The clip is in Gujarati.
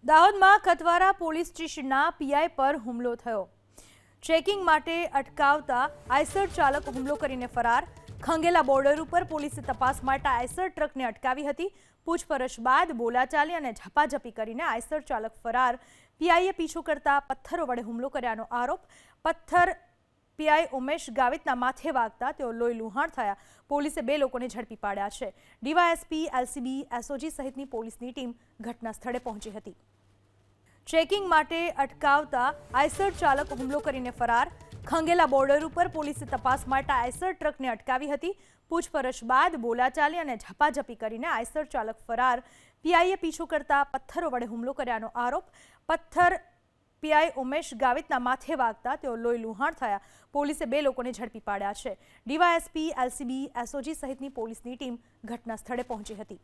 દાહોદમાં કતવારા પોલીસ સ્ટેશનના પીઆઈ પર હુમલો થયો। ચેકિંગ માટે અટકાવતા આઈસર ચાલક હુમલો કરીને ફરાર। ખંગેલા બોર્ડર ઉપર પોલીસે તપાસ માટે આઈસર ટ્રકને અટકાવી હતી। પૂછપરછ બાદ બોલાચાલી અને ઝપાઝપી કરીને આઈસર ચાલક ફરાર। પીઆઈએ પીછો કરતા પથ્થરો વડે હુમલો કર્યાનો આરોપ। પથ્થર પીઆઈ ઉમેશ ગાવિતના માથે વાગતા તેઓ લોહી લુહાણ થયા। પોલીસે 2 લોકોને ઝડપી પાડ્યા છે। ડીવાયએસપી, એલસીબી, એસઓજી સહિતની પોલીસની ટીમ ઘટના સ્થળે પહોંચી હતી। ચેકિંગ માટે અટકાવતા આઈસર ચાલક હુમલો કરીને ફરાર। ખંગેલા બોર્ડર ઉપર પોલીસે તપાસ માટે આઈસર ટ્રકને અટકાવી હતી। પૂછપરછ બાદ બોલાચાલી અને ઝપાઝપી કરીને આઈસર ચાલક ફરાર। પીઆઈએ પીછો કરતા પથ્થરો વડે હુમલો કર્યાનો આરોપ। પથ્થર પીઆઈ ઉમેશ ગાવિતના માથે વાગતા તેઓ લોહી લુહાણ થયા। પોલીસે 2 લોકોને ઝડપી પાડ્યા છે। ડીવાયએસપી, એલસીબી, એસઓજી સહિતની પોલીસની ટીમ ઘટના સ્થળે પહોંચી હતી।